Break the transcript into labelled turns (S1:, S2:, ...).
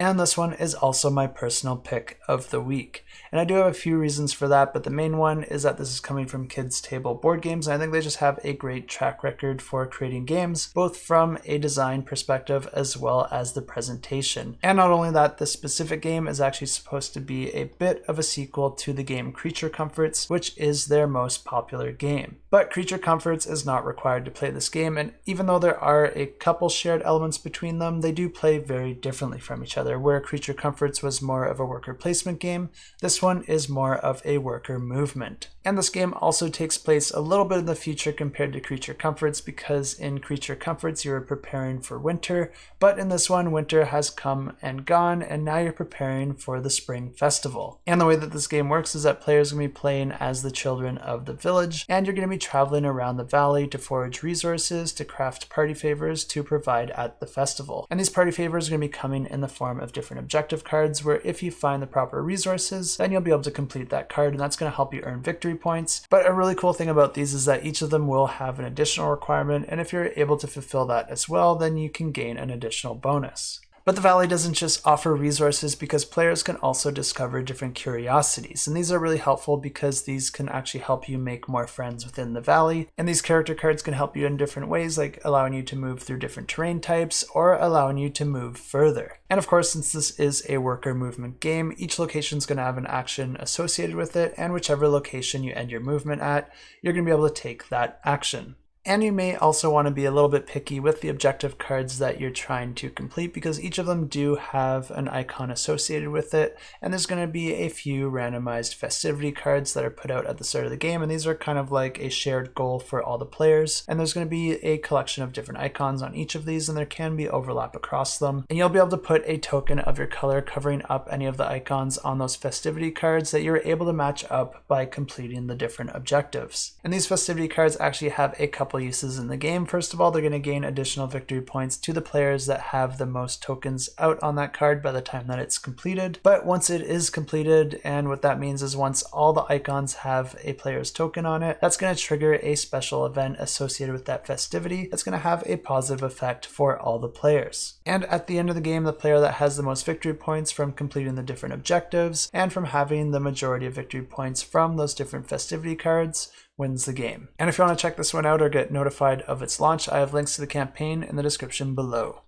S1: And this one is also my personal pick of the week. And I do have a few reasons for that, but the main one is that this is coming from Kids Table Board Games, and I think they just have a great track record for creating games, both from a design perspective as well as the presentation. And not only that, this specific game is actually supposed to be a bit of a sequel to the game Creature Comforts, which is their most popular game. But Creature Comforts is not required to play this game, and even though there are a couple shared elements between them, they do play very differently from each other. Where Creature Comforts was more of a worker placement game, this one is more of a worker movement. And this game also takes place a little bit in the future compared to Creature Comforts, because in Creature Comforts you are preparing for winter, but in this one winter has come and gone, and now you're preparing for the spring festival. And the way that this game works is that players are going to be playing as the children of the village, and you're going to be traveling around the valley to forage resources, to craft party favors to provide at the festival. And these party favors are going to be coming in the form of different objective cards, where if you find the proper resources, then you'll be able to complete that card, and that's going to help you earn victory points. But a really cool thing about these is that each of them will have an additional requirement, and if you're able to fulfill that as well, then you can gain an additional bonus. But the Valley doesn't just offer resources, because players can also discover different curiosities. And these are really helpful because these can actually help you make more friends within the Valley. And these character cards can help you in different ways, like allowing you to move through different terrain types or allowing you to move further. And of course, since this is a worker movement game, each location is going to have an action associated with it. And whichever location you end your movement at, you're going to be able to take that action. And you may also want to be a little bit picky with the objective cards that you're trying to complete, because each of them do have an icon associated with it, and there's going to be a few randomized festivity cards that are put out at the start of the game, and these are kind of like a shared goal for all the players. And there's going to be a collection of different icons on each of these, and there can be overlap across them. And you'll be able to put a token of your color covering up any of the icons on those festivity cards that you're able to match up by completing the different objectives. And these festivity cards actually have a couple uses in the game. First of all, they're going to gain additional victory points to the players that have the most tokens out on that card by the time that it's completed. But once it is completed, and what that means is once all the icons have a player's token on it, that's going to trigger a special event associated with that festivity that's going to have a positive effect for all the players. And at the end of the game, the player that has the most victory points from completing the different objectives and from having the majority of victory points from those different festivity cards wins the game. And if you want to check this one out or get notified of its launch, I have links to the campaign in the description below.